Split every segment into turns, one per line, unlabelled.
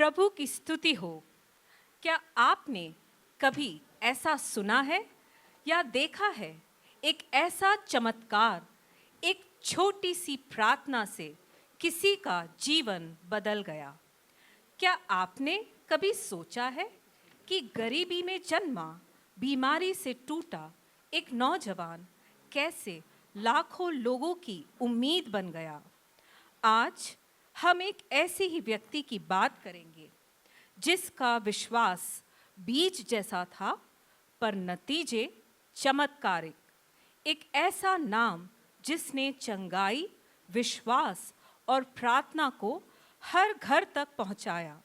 प्रभु की स्तुति हो। क्या आपने कभी ऐसा सुना है या देखा है एक ऐसा चमत्कार, एक छोटी सी प्रार्थना से किसी का जीवन बदल गया? क्या आपने कभी सोचा है कि गरीबी में जन्मा, बीमारी से टूटा एक नौजवान कैसे लाखों लोगों की उम्मीद बन गया? आज हम एक ऐसे ही व्यक्ति की बात करेंगे जिसका विश्वास बीज जैसा था पर नतीजे चमत्कारिक। एक ऐसा नाम जिसने चंगाई, विश्वास और प्रार्थना को हर घर तक पहुंचाया।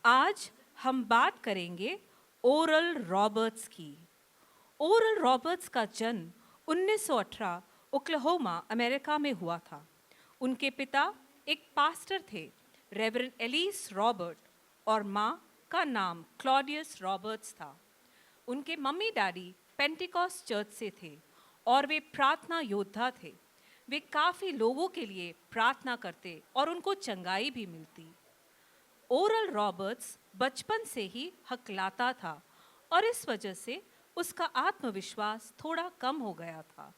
आज हम बात करेंगे ओरल रॉबर्ट्स की। ओरल रॉबर्ट्स का जन्म 1918 ओक्लाहोमा, अमेरिका में हुआ था। उनके पिता एक पास्टर थे, रेवरेंड एलिस रॉबर्ट, और माँ का नाम क्लॉडियस रॉबर्ट्स था। उनके मम्मी डैडी पेंटिकॉस्ट चर्च से थे और वे प्रार्थना योद्धा थे। वे काफ़ी लोगों के लिए प्रार्थना करते और उनको चंगाई भी मिलती। ओरल रॉबर्ट्स बचपन से ही हकलाता था और इस वजह से उसका आत्मविश्वास थोड़ा कम हो गया था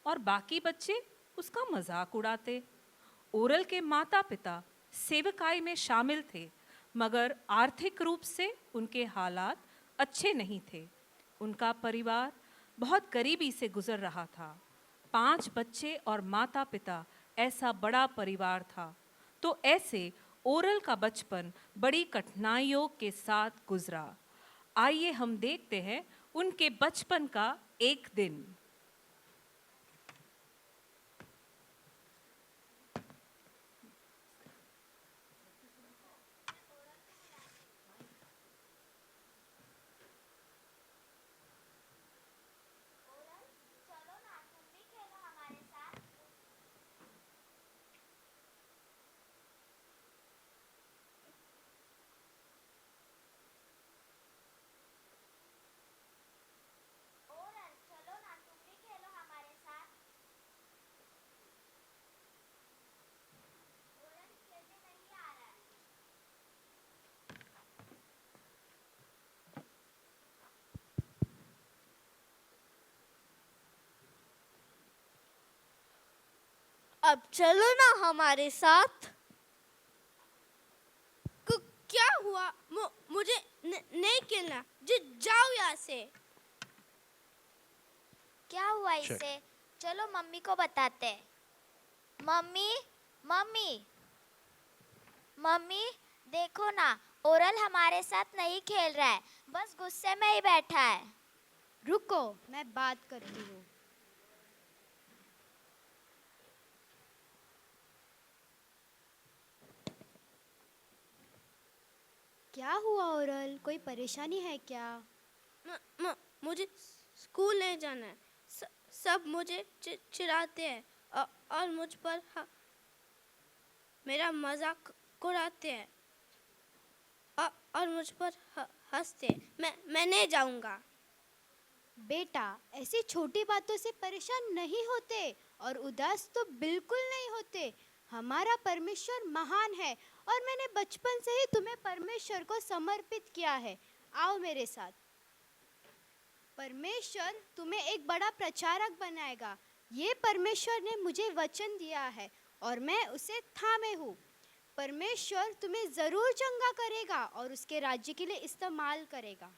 और बाकी बच्चे उसका मजाक उड़ाते। ओरल के माता पिता सेवकाई में शामिल थे, मगर आर्थिक रूप से उनके हालात अच्छे नहीं थे। उनका परिवार बहुत गरीबी से गुजर रहा था। 5 बच्चे और माता पिता, ऐसा बड़ा परिवार था। तो ऐसे ओरल का बचपन बड़ी कठिनाइयों के साथ गुजरा। आइए हम देखते हैं उनके बचपन का एक दिन।
चलो ना तुम भी खेलो हमारे साथ। ओरल चलो ना तुम भी खेलो हमारे साथ। ओरल खेलने नहीं आ रहा है।
अब चलो ना हमारे साथ। क्या हुआ? मुझे नहीं खेलना। जाओ यहाँ से।
क्या हुआ इससे? चलो मम्मी को बताते हैं। मम्मी, मम्मी, मम्मी, देखो ना, ओरल हमारे साथ नहीं खेल रहा है, बस गुस्से में ही बैठा है।
रुको, मैं बात करती हूँ। क्या हुआ ओरल? कोई परेशानी है क्या?
मुझे स्कूल नहीं जाना है। सब मुझे चिढ़ाते हैं और मुझ पर मेरा मजाक उड़ाते हैं और मुझ पर हंसते हैं। मैं नहीं जाऊंगा।
बेटा, ऐसी छोटी बातों से परेशान नहीं होते और उदास तो बिल्कुल नहीं होते। हमारा परमेश्वर महान है और मैंने बचपन से ही तुम्हें परमेश्वर को समर्पित किया है। आओ मेरे साथ। परमेश्वर तुम्हें एक बड़ा प्रचारक बनाएगा। ये परमेश्वर ने मुझे वचन दिया है और मैं उसे थामे हूँ। परमेश्वर तुम्हें ज़रूर चंगा करेगा और उसके राज्य के लिए इस्तेमाल करेगा।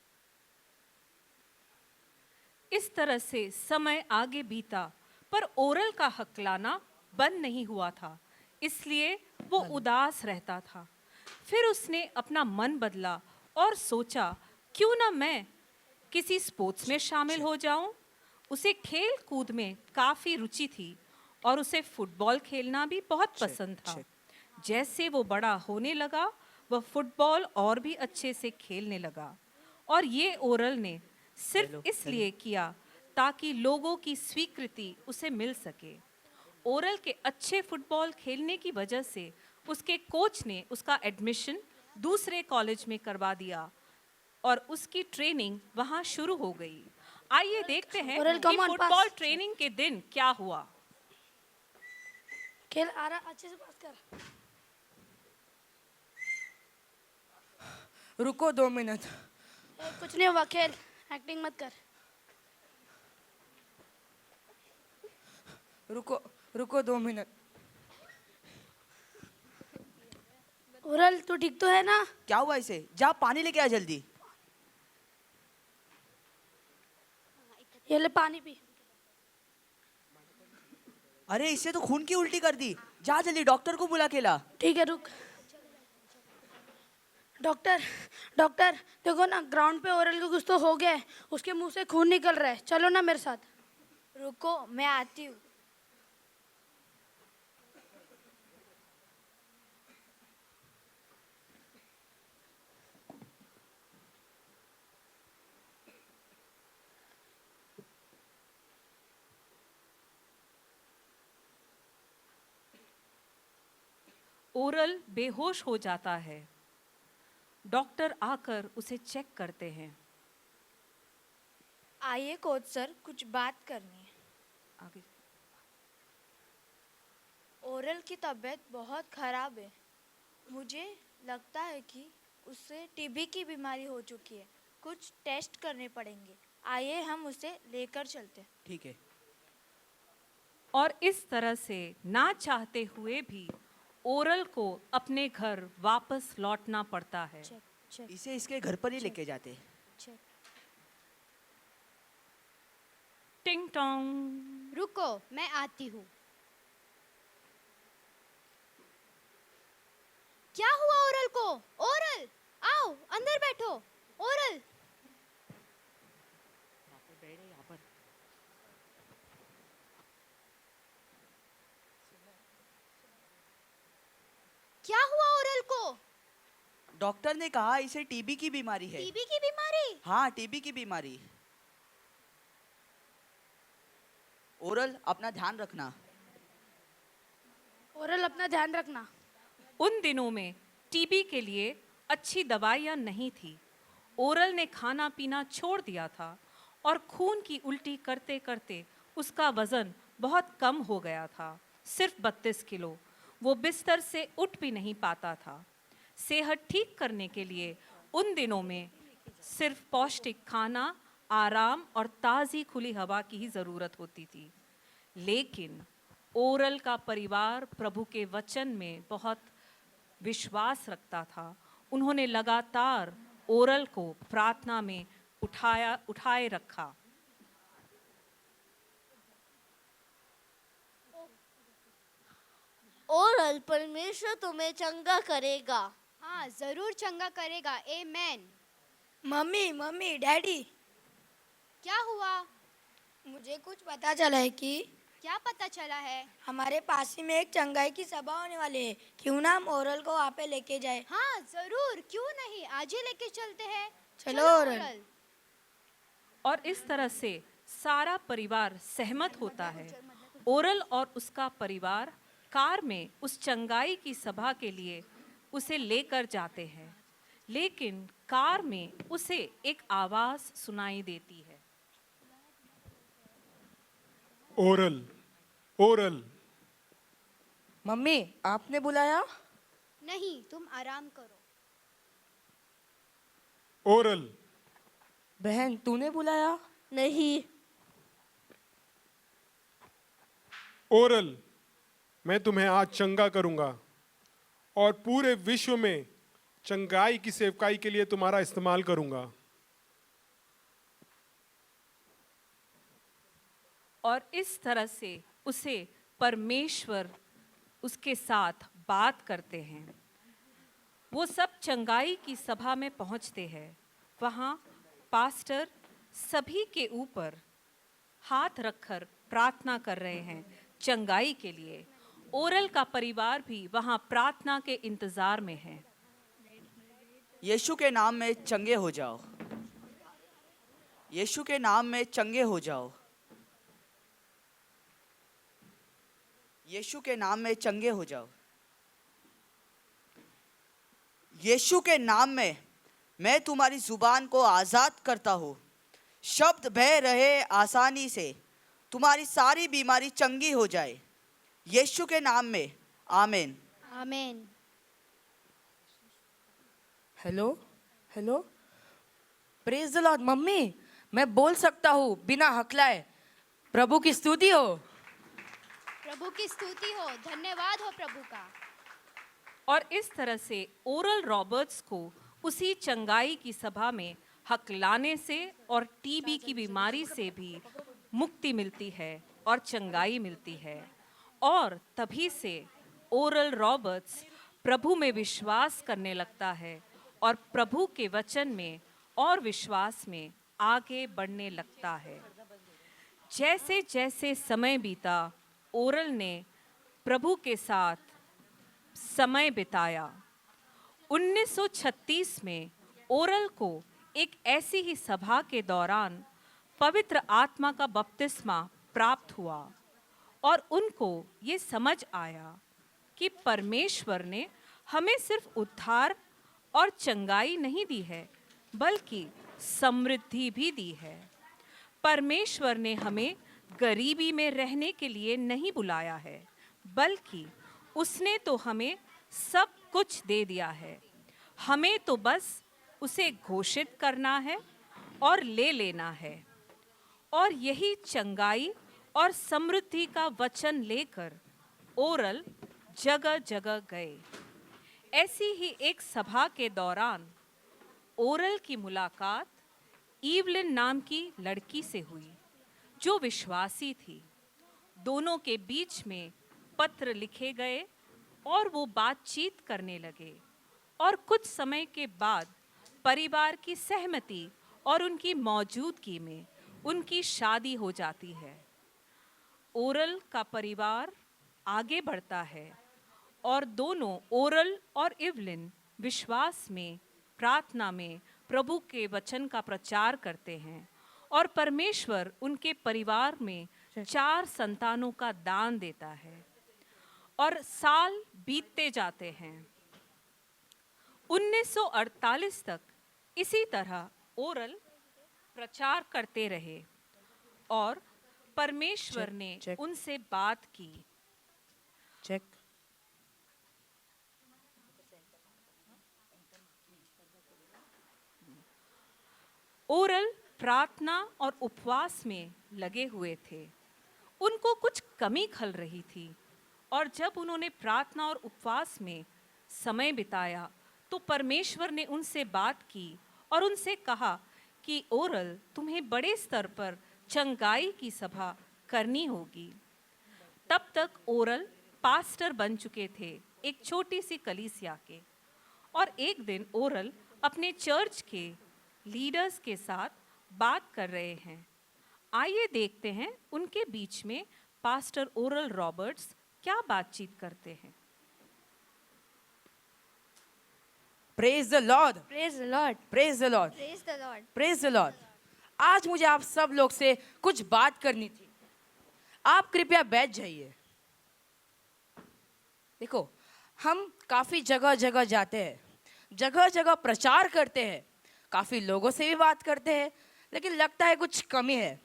इस तरह से समय आगे बीता, पर ओरल का हकलाना बंद नहीं हुआ था, इसलिए वो उदास रहता था। फिर उसने अपना मन बदला और सोचा, क्यों ना मैं किसी स्पोर्ट्स में शामिल हो जाऊं। उसे खेल कूद में काफ़ी रुचि थी और उसे फुटबॉल खेलना भी बहुत पसंद था। जैसे वो बड़ा होने लगा, वह फुटबॉल और भी अच्छे से खेलने लगा। और ये ओरल ने सिर्फ इसलिए किया ताकि लोगों की स्वीकृति उसे मिल सके। ओरल के अच्छे फुटबॉल खेलने की वजह से उसके कोच ने उसका एडमिशन दूसरे कॉलेज में करवा दिया और उसकी ट्रेनिंग वहां शुरू हो गई। आइए देखते हैं
ओरल,
कि
come on,
football
pass।
Training के दिन क्या हुआ।
खेल आ रहा, अच्छे से पास कर।
रुको 2 मिनट।
कुछ नहीं हुआ, खेल, एक्टिंग मत कर।
रुको 2 मिनट।
ओरल, तू ठीक तो है ना?
क्या हुआ इसे? जा पानी लेके आ जल्दी।
ये ले पानी पी।
अरे इससे तो खून की उल्टी कर दी। जा जल्दी डॉक्टर को बुला के ला।
ठीक है, रुक। डॉक्टर, डॉक्टर देखो ना, ग्राउंड पे ओरल को कुछ तो हो गया है, उसके मुंह से खून निकल रहा है, चलो ना मेरे साथ।
रुको, मैं आती हूँ।
ओरल बेहोश हो जाता है। डॉक्टर आकर उसे चेक करते हैं।
आइए कोच सर, कुछ बात करनी है।
आगे।
ओरल की तबीयत बहुत ख़राब है। मुझे लगता है कि उससे टीबी की बीमारी हो चुकी है। कुछ टेस्ट करने पड़ेंगे। आइए हम उसे लेकर चलते हैं।
ठीक है।
और इस तरह से ना चाहते हुए भी ओरल को अपने घर वापस लौटना पड़ता है।
इसे इसके घर पर ही लेके जाते।
टिंग टोंग।
रुको, मैं आती हूँ। क्या हुआ ओरल को? ओरल, आओ अंदर बैठो। ओरल, क्या हुआ ओरल को?
डॉक्टर ने कहा इसे टीबी की बीमारी है।
टीबी की बीमारी?
हाँ, टीबी की बीमारी। ओरल, अपना ध्यान रखना।
ओरल, अपना ध्यान रखना।
उन दिनों में टीबी के लिए अच्छी दवाइयाँ नहीं थी। ओरल ने खाना पीना छोड़ दिया था और खून की उल्टी करते करते उसका वज़न बहुत कम हो गया था, सिर्फ 32 किलो। वो बिस्तर से उठ भी नहीं पाता था। सेहत ठीक करने के लिए उन दिनों में सिर्फ पौष्टिक खाना, आराम और ताज़ी खुली हवा की ही ज़रूरत होती थी। लेकिन ओरल का परिवार प्रभु के वचन में बहुत विश्वास रखता था। उन्होंने लगातार ओरल को प्रार्थना में उठाए रखा।
ओरल, परमेश्वर तुम्हें चंगा करेगा।
हाँ, जरूर चंगा करेगा। आमेन।
मम्मी, मम्मी, डैडी,
क्या हुआ?
मुझे कुछ पता चला है कि
क्या पता चला है?
हमारे पास ही में एक चंगाई की सभा होने वाली है। क्यों ना हम ओरल को वहाँ पे लेके जाए?
हाँ जरूर, क्यों नहीं, आज ही लेके चलते हैं।
चलो ओरल।
और इस तरह से सारा परिवार सहमत होता है। ओरल और उसका परिवार कार में उस चंगाई की सभा के लिए उसे लेकर जाते हैं। लेकिन कार में उसे एक आवाज सुनाई देती है।
Oral, oral.
मम्मी, आपने बुलाया?
नहीं, तुम आराम करो।
ओरल।
बहन, तूने बुलाया?
नहीं।
ओरल, मैं तुम्हें आज चंगा करूंगा और पूरे विश्व में चंगाई की सेवकाई के लिए तुम्हारा इस्तेमाल करूंगा।
और इस तरह से उसे परमेश्वर उसके साथ बात करते हैं। वो सब चंगाई की सभा में पहुंचते हैं। वहाँ पास्टर सभी के ऊपर हाथ रखकर प्रार्थना कर रहे हैं चंगाई के लिए। ओरल का परिवार भी वहाँ प्रार्थना के इंतजार में है।
यीशु के नाम में चंगे हो जाओ। यीशु के नाम में चंगे हो जाओ। यीशु के नाम में चंगे हो जाओ। यीशु के नाम में मैं तुम्हारी जुबान को आज़ाद करता हूँ। शब्द बह रहे आसानी से, तुम्हारी सारी बीमारी चंगी हो जाए। यीशु के नाम में आमीन।
आमीन।
Hello hello, praise the Lord. Mummy, मैं बोल सकता हूँ बिना हकलाए। प्रभु की स्तुति हो।
प्रभु की स्तुति हो, धन्यवाद हो प्रभु का।
और इस तरह से ओरल रॉबर्ट्स को उसी चंगाई की सभा में हकलाने से और टीबी की बीमारी से भी मुक्ति मिलती है और चंगाई मिलती है। और तभी से ओरल रॉबर्ट्स प्रभु में विश्वास करने लगता है और प्रभु के वचन में और विश्वास में आगे बढ़ने लगता है। जैसे जैसे समय बीता, ओरल ने प्रभु के साथ समय बिताया। 1936 में ओरल को एक ऐसी ही सभा के दौरान पवित्र आत्मा का बपतिस्मा प्राप्त हुआ और उनको ये समझ आया कि परमेश्वर ने हमें सिर्फ उद्धार और चंगाई नहीं दी है, बल्कि समृद्धि भी दी है। परमेश्वर ने हमें गरीबी में रहने के लिए नहीं बुलाया है, बल्कि उसने तो हमें सब कुछ दे दिया है। हमें तो बस उसे घोषित करना है और ले लेना है। और यही चंगाई और समृद्धि का वचन लेकर ओरल जगह जगह गए। ऐसी ही एक सभा के दौरान ओरल की मुलाकात ईवलिन नाम की लड़की से हुई, जो विश्वासी थी। दोनों के बीच में पत्र लिखे गए और वो बातचीत करने लगे। और कुछ समय के बाद परिवार की सहमति और उनकी मौजूदगी में उनकी शादी हो जाती है। ओरल का परिवार आगे बढ़ता है और दोनों ओरल और इवलिन विश्वास में, प्रार्थना में प्रभु के वचन का प्रचार करते हैं और परमेश्वर उनके परिवार में 4 संतानों का दान देता है। और साल बीतते जाते हैं। 1948 तक इसी तरह ओरल प्रचार करते रहे और परमेश्वर ने
चेक।
उनसे बात की।
चेक।
ओरल प्रार्थना और उपवास में लगे हुए थे। उनको कुछ कमी खल रही थी और जब उन्होंने प्रार्थना और उपवास में समय बिताया तो परमेश्वर ने उनसे बात की और उनसे कहा कि ओरल, तुम्हें बड़े स्तर पर चंगाई की सभा करनी होगी। तब तक ओरल पास्टर बन चुके थे एक छोटी सी कलीसिया के। और एक दिन ओरल अपने चर्च के लीडर्स के साथ बात कर रहे हैं। आइए देखते हैं उनके बीच में पास्टर ओरल रॉबर्ट्स क्या बातचीत करते हैं।
Praise the Lord.
Praise the Lord.
Praise the Lord.
Praise the Lord.
Praise the Lord. आज मुझे आप सब लोग से कुछ बात करनी थी। आप कृपया बैठ जाइए। देखो, हम काफी जगह जगह जाते हैं, जगह जगह प्रचार करते हैं, काफी लोगों से भी बात करते हैं, लेकिन लगता है कुछ कमी है।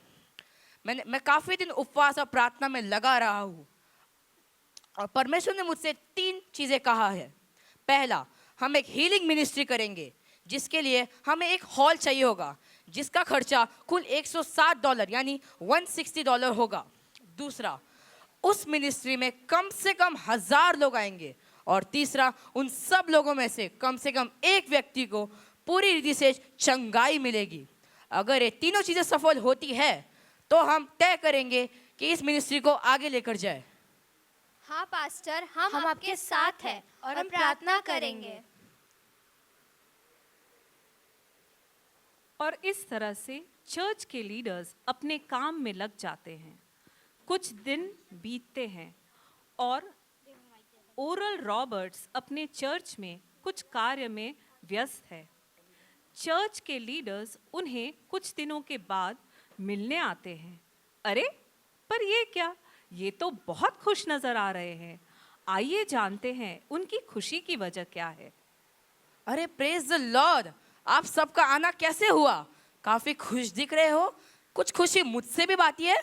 मैं काफी दिन उपवास और प्रार्थना में लगा रहा हूँ और परमेश्वर ने मुझसे 3 चीजें कहा है। पहला, हम एक हीलिंग मिनिस्ट्री करेंगे जिसके लिए हमें एक हॉल चाहिए होगा, जिसका खर्चा कुल $160 यानी $160 होगा। दूसरा, उस मिनिस्ट्री में कम से कम 1000 लोग आएंगे। और तीसरा, उन सब लोगों में से कम एक व्यक्ति को पूरी रीति से चंगाई मिलेगी। अगर ये तीनों चीजें सफल होती है तो हम तय करेंगे कि इस मिनिस्ट्री को आगे लेकर जाए।
हाँ पास्टर, हम आपके साथ हैं और हम प्रार्थना करेंगे।
और इस तरह से चर्च के लीडर्स अपने काम में लग जाते हैं। कुछ दिन बीतते हैं और ओरल रॉबर्ट्स अपने चर्च में कुछ कार्य में व्यस्त है। चर्च के लीडर्स उन्हें कुछ दिनों के बाद मिलने आते हैं। अरे, पर ये क्या? ये तो बहुत खुश नजर आ रहे हैं। आइए जानते हैं उनकी खुशी की वजह क्या है।
अरे प्रेज द लॉर्ड, आप सबका आना कैसे हुआ? काफी खुश दिख रहे हो। कुछ खुशी मुझसे भी बाती है।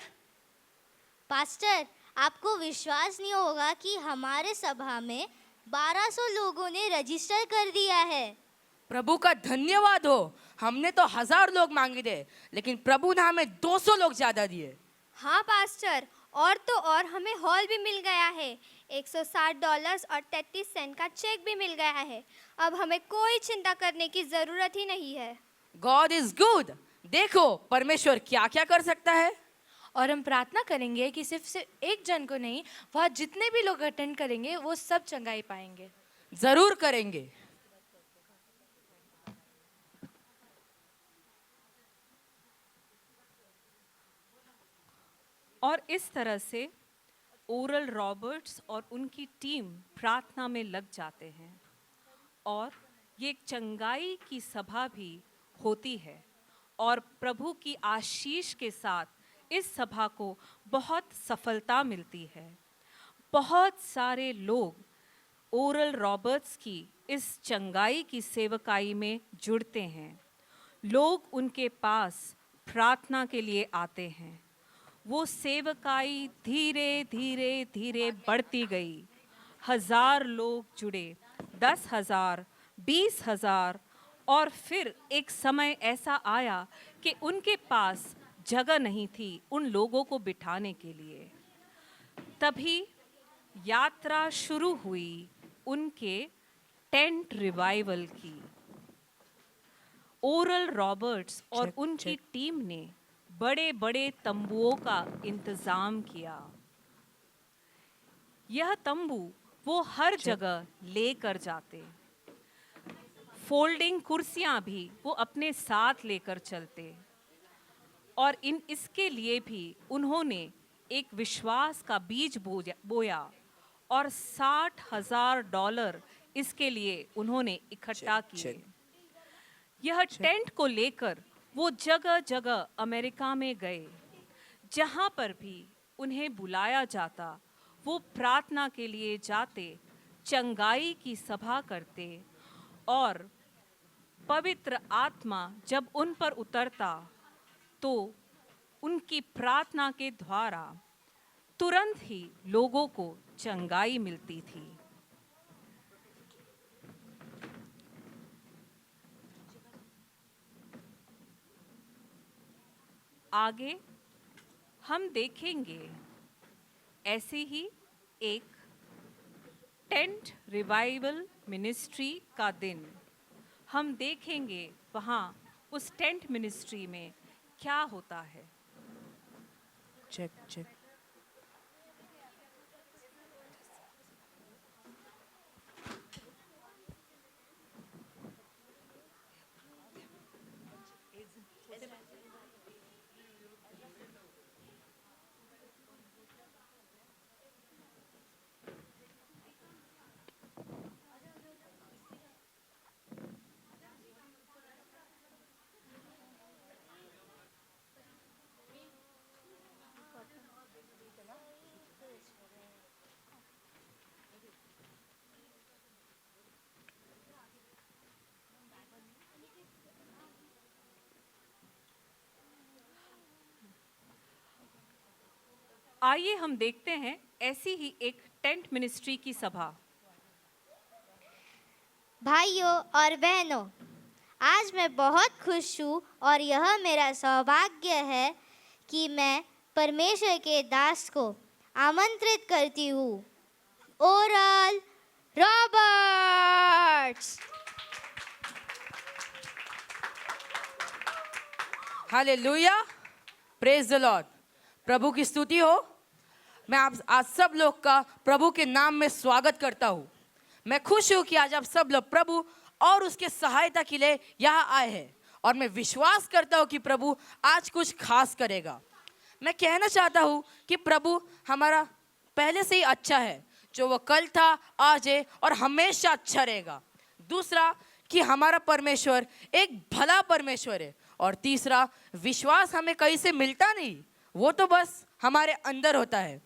पास्टर, आपको विश्वास नहीं होगा कि हमारे सभा में 1200 लोगों ने रजिस्टर कर दिया है।
प्रभु का धन्यवाद हो, हमने तो 1000 लोग मांगे थे, लेकिन प्रभु ने हमें 200 लोग ज्यादा दिए।
हाँ पास्टर, और तो और हमें हॉल भी मिल गया है। $160 और 33 सेंट का चेक भी मिल गया है। अब हमें कोई चिंता करने की जरूरत ही नहीं है।
God is good. देखो परमेश्वर क्या क्या कर सकता है।
और हम प्रार्थना करेंगे कि सिर्फ एक जन को नहीं, वहाँ जितने भी लोग अटेंड करेंगे वो सब चंगाई पाएंगे।
जरूर करेंगे।
और इस तरह से ओरल रॉबर्ट्स और उनकी टीम प्रार्थना में लग जाते हैं और ये एक चंगाई की सभा भी होती है और प्रभु की आशीष के साथ इस सभा को बहुत सफलता मिलती है। बहुत सारे लोग ओरल रॉबर्ट्स की इस चंगाई की सेवकाई में जुड़ते हैं। लोग उनके पास प्रार्थना के लिए आते हैं। वो सेवकाई धीरे धीरे धीरे बढ़ती गई। 1000 लोग जुड़े, 10,000, 20,000 और फिर एक समय ऐसा आया कि उनके पास जगह नहीं थी उन लोगों को बिठाने के लिए। तभी यात्रा शुरू हुई उनके टेंट रिवाइवल की। ओरल रॉबर्ट्स और उनकी टीम ने बड़े बड़े तंबुओं का इंतजाम किया। यह तंबू वो हर जगह लेकर जाते। फोल्डिंग कुर्सियां भी वो अपने साथ लेकर चलते और इसके लिए भी उन्होंने एक विश्वास का बीज बोया और $60,000 इसके लिए उन्होंने इकट्ठा किए। यह टेंट को लेकर वो जगह जगह अमेरिका में गए। जहाँ पर भी उन्हें बुलाया जाता वो प्रार्थना के लिए जाते, चंगाई की सभा करते और पवित्र आत्मा जब उन पर उतरता तो उनकी प्रार्थना के द्वारा तुरंत ही लोगों को चंगाई मिलती थी। आगे हम देखेंगे ऐसे ही एक टेंट रिवाइवल मिनिस्ट्री का दिन। हम देखेंगे वहाँ उस टेंट मिनिस्ट्री में क्या होता है।
Check check.
आइए हम देखते हैं ऐसी ही एक टेंट मिनिस्ट्री की सभा।
भाइयों और बहनों, आज मैं बहुत खुश हूँ और यह मेरा सौभाग्य है कि मैं परमेश्वर के दास को आमंत्रित करती हूँ, Oral Roberts.
Hallelujah, praise the Lord. प्रभु की स्तुति हो। मैं आप आज सब लोग का प्रभु के नाम में स्वागत करता हूँ। मैं खुश हूँ कि आज आप सब लोग प्रभु और उसके सहायता के लिए यहाँ आए हैं और मैं विश्वास करता हूँ कि प्रभु आज कुछ खास करेगा। मैं कहना चाहता हूँ कि प्रभु हमारा पहले से ही अच्छा है, जो वो कल था, आज है और हमेशा अच्छा रहेगा। दूसरा कि हमारा परमेश्वर एक भला परमेश्वर है। और तीसरा, विश्वास हमें कहीं से मिलता नहीं, वो तो बस हमारे अंदर होता है।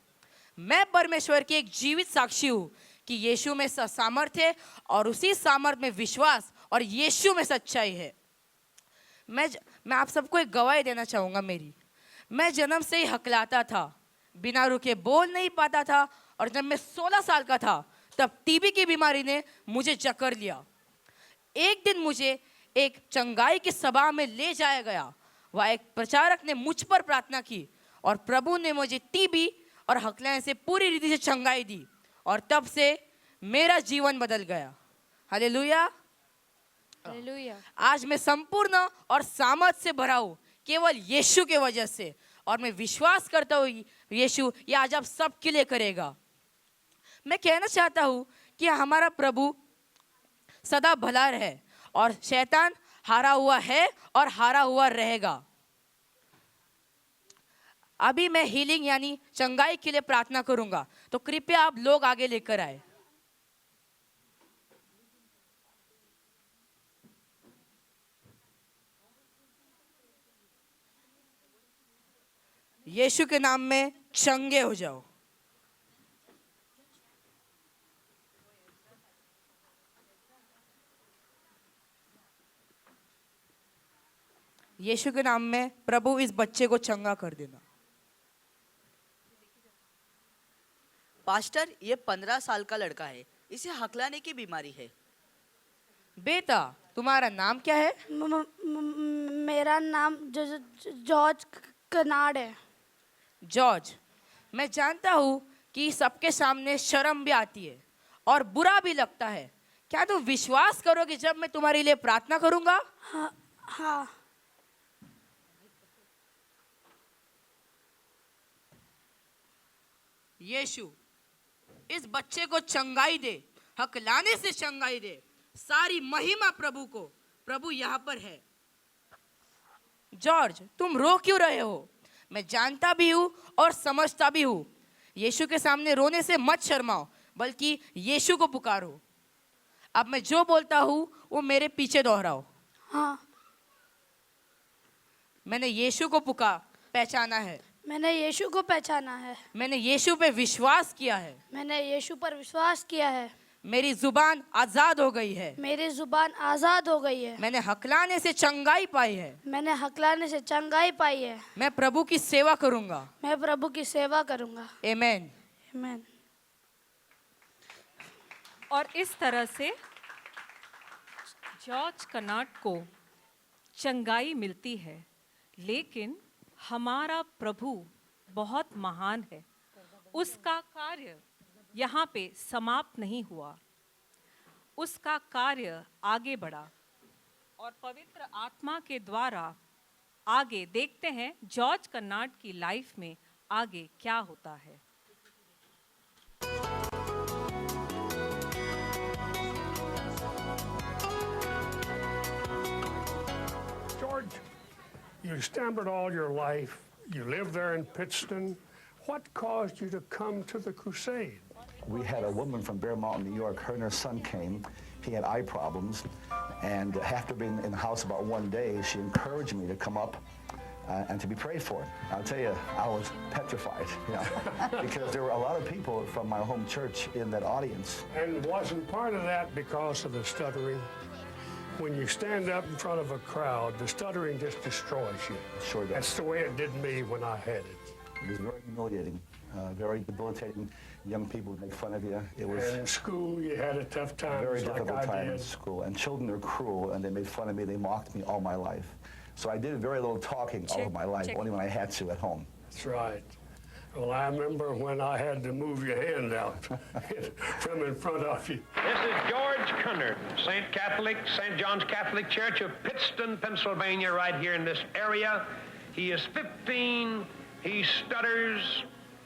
मैं परमेश्वर की एक जीवित साक्षी हूँ कि यीशु में सामर्थ्य है और उसी सामर्थ्य में विश्वास और यीशु में सच्चाई है। मैं आप सबको एक गवाही देना चाहूँगा मेरी। मैं जन्म से ही हकलाता था, बिना रुके बोल नहीं पाता था और जब मैं 16 साल का था तब टीबी की बीमारी ने मुझे जकड़ लिया। एक दिन मुझे एक चंगाई की सभा में ले जाया गया। वह एक प्रचारक ने मुझ पर प्रार्थना की और प्रभु ने मुझे टीबी और हकलाने से पूरी रीति से चंगाई दी और तब से मेरा जीवन बदल गया। हालेलुया।
हालेलुया।
आज मैं संपूर्ण और सामर्थ से भरा हूँ केवल यीशु के वजह से, और मैं विश्वास करता हूँ यीशु ये आज आप सबके लिए करेगा। मैं कहना चाहता हूँ कि हमारा प्रभु सदा भला रहे और शैतान हारा हुआ है और हारा हुआ रहेगा। अभी मैं हीलिंग यानी चंगाई के लिए प्रार्थना करूंगा, तो कृपया आप लोग आगे लेकर आए। यीशु के नाम में चंगे हो जाओ। यीशु के नाम में प्रभु इस बच्चे को चंगा कर देना।
पास्टर, ये 15 साल का लड़का है, इसे हकलाने की बीमारी है।
बेटा तुम्हारा नाम क्या है?
मेरा नाम जॉर्ज कनाड है।
जॉर्ज, मैं जानता हूँ कि सबके सामने शर्म भी आती है और बुरा भी लगता है। क्या तुम विश्वास करोगे जब मैं तुम्हारे लिए प्रार्थना करूंगा?
हाँ।
यीशु इस बच्चे को चंगाई दे, हकलाने से चंगाई दे। सारी महिमा प्रभु को। प्रभु यहाँ पर है। जॉर्ज, तुम रो क्यों रहे हो? मैं जानता भी हूँ और समझता भी हूँ। यीशु के सामने रोने से मत शर्माओ, बल्कि यीशु को पुकारो। अब मैं जो बोलता हूँ वो मेरे पीछे दोहराओ।
हाँ।
मैंने यीशु को पहचाना है।
मैंने यीशु को पहचाना है।
मैंने यीशु पे विश्वास किया है।
मैंने यीशु पर विश्वास किया है।
मेरी जुबान आजाद हो गई है।
मेरी जुबान आजाद हो गई है।
मैंने हकलाने से चंगाई पाई है।
मैंने हकलाने से चंगाई पाई है।
मैं प्रभु की सेवा करूंगा।
मैं प्रभु की सेवा करूंगा।
आमीन।
आमीन।
और इस तरह से जॉर्ज कनाड को चंगाई मिलती है। लेकिन हमारा प्रभु बहुत महान है। उसका कार्य यहाँ पे समाप्त नहीं हुआ, उसका कार्य आगे बढ़ा और पवित्र आत्मा के द्वारा आगे देखते हैं जॉर्ज कनाड की लाइफ में आगे क्या होता है।
George, you stammered all your life. You lived there in Pittston. What caused you to come to the crusade?
We had a woman from Bear Mountain, New York. Her and her son came. He had eye problems. And after being in the house about one day, she encouraged me to come up and to be prayed for. I'll tell you, I was petrified, because there were a lot of people from my home church in that audience.
And wasn't part of that because of the stuttering? When you stand up in front of a crowd, the stuttering just destroys you.
Sure does.
That's the way it did me when I had it.
It was very humiliating, very debilitating. Young people would make fun of you. It was
And in school, you had a tough time.
very
like
difficult
I
time in
did.
school. And children are cruel, and they made fun of me. They mocked me all my life. So I did very little talking all of my life, only when I had to at home.
That's right. Well, I remember when I had to move your hand out from in front of you.
This is George Cunard, St. John's Catholic Church of Pittston, Pennsylvania, right here in this area. He is 15, he stutters,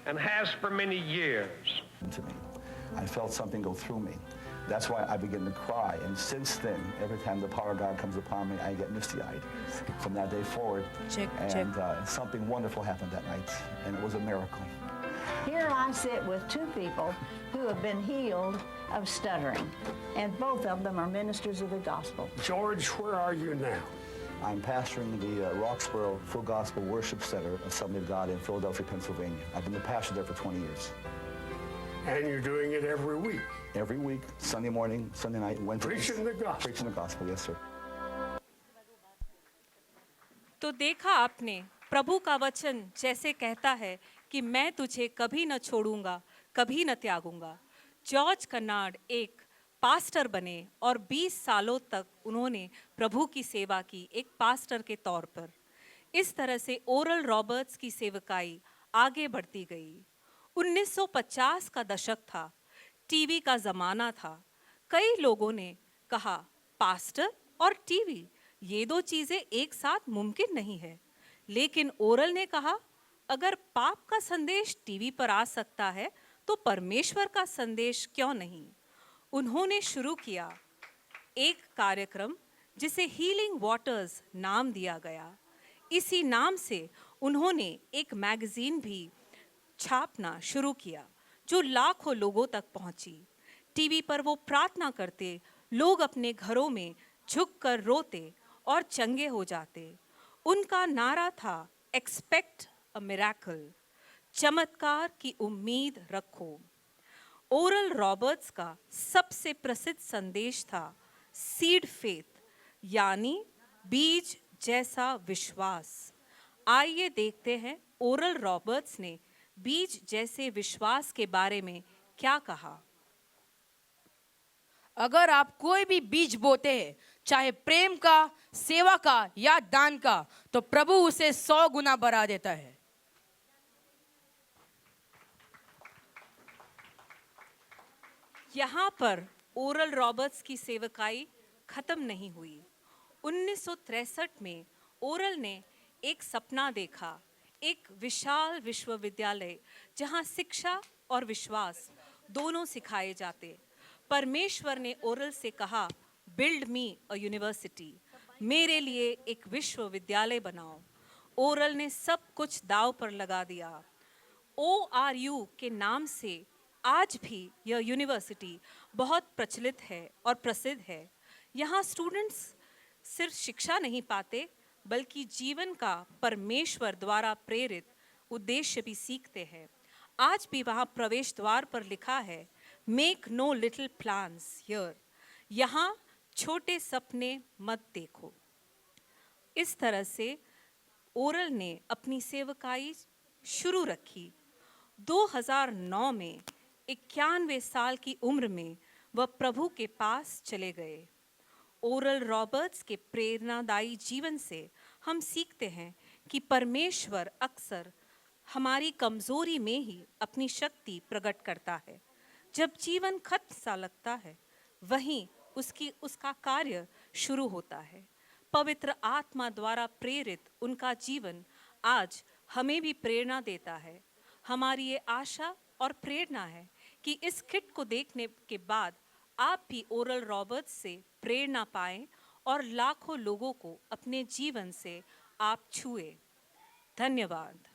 and has for many years.
To me, I felt something go through me. That's why I began to cry. And since then, every time the power of God comes upon me, I get misty-eyed from that day forward. Something wonderful happened that night, and it was a miracle.
Here I sit with two people who have been healed of stuttering, and both of them are ministers of the gospel.
George, where are you now?
I'm pastoring the Roxborough Full Gospel Worship Center, Assembly of God in Philadelphia, Pennsylvania. I've been the pastor there for 20 years.
And you're doing it every week.
Every week, Sunday morning, Sunday night, Wednesday.
Preaching the gospel.
Preaching the gospel, yes, sir.
तो देखा आपने, प्रभु का वचन जैसे कहता है कि मैं तुझे कभी न छोड़ूंगा, कभी न त्यागूंगा। जॉर्ज कनाड एक पास्टर बने और 20 सालों तक उन्होंने प्रभु की सेवा की एक पास्टर के तौर पर। इस तरह से ओरल रॉबर्ट्स की सेवकाई आगे बढ़ती गई। 1950 का दशक था, टीवी का ज़माना था। कई लोगों ने कहा, पास्टर और टीवी, ये दो चीज़ें एक साथ मुमकिन नहीं है। लेकिन ओरल ने कहा, अगर पाप का संदेश टीवी पर आ सकता है तो परमेश्वर का संदेश क्यों नहीं। उन्होंने शुरू किया एक कार्यक्रम जिसे हीलिंग वाटर्स नाम दिया गया। इसी नाम से उन्होंने एक मैगजीन भी छापना शुरू किया जो लाखों लोगों तक पहुंची। टीवी पर वो प्रार्थना करते, लोग अपने घरों में झुककर रोते और चंगे हो जाते। उनका नारा था, एक्सपेक्ट अ मिरेकल, चमत्कार की उम्मीद रखो। ओरल रॉबर्ट्स का सबसे प्रसिद्ध संदेश था सीड फेथ, यानी बीज जैसा विश्वास। आइए देखते हैं ओरल रॉबर्ट्स ने बीज जैसे विश्वास के बारे में क्या कहा।
अगर आप कोई भी बीज बोते हैं, चाहे प्रेम का, सेवा का या दान का, तो प्रभु उसे 100 गुना बढ़ा देता है।
यहाँ पर ओरल रॉबर्ट्स की सेवकाई खत्म नहीं हुई। 1963 में ओरल ने एक सपना देखा, एक विशाल विश्वविद्यालय जहाँ शिक्षा और विश्वास दोनों सिखाए जाते। परमेश्वर ने ओरल से कहा, बिल्ड मी अ यूनिवर्सिटी, मेरे लिए एक विश्वविद्यालय बनाओ। ओरल ने सब कुछ दांव पर लगा दिया। ORU के नाम से आज भी यह यूनिवर्सिटी बहुत प्रचलित है और प्रसिद्ध है। यहाँ स्टूडेंट्स सिर्फ शिक्षा नहीं पाते, बल्कि जीवन का परमेश्वर द्वारा प्रेरित उद्देश्य भी सीखते हैं। आज भी वहाँ प्रवेश द्वार पर लिखा है, make know little plans here, यहाँ छोटे सपने मत देखो। इस तरह से ओरल ने अपनी सेवकाई शुरू रखी। 2009 में 91 साल की उम्र में वह प्रभु के पास चले गए। ओरल रॉबर्ट्स के प्रेरणादायी जीवन से हम सीखते हैं कि परमेश्वर अक्सर हमारी कमजोरी में ही अपनी शक्ति प्रकट करता है। जब जीवन खत्म सा लगता है, वहीं उसका कार्य शुरू होता है। पवित्र आत्मा द्वारा प्रेरित उनका जीवन आज हमें भी प्रेरणा देता है। हमारी ये आशा और प्रेरणा है कि इस किट को देखने के बाद आप भी ओरल रॉबर्ट्स से प्रेरणा पाएं और लाखों लोगों को अपने जीवन से आप छुए। धन्यवाद।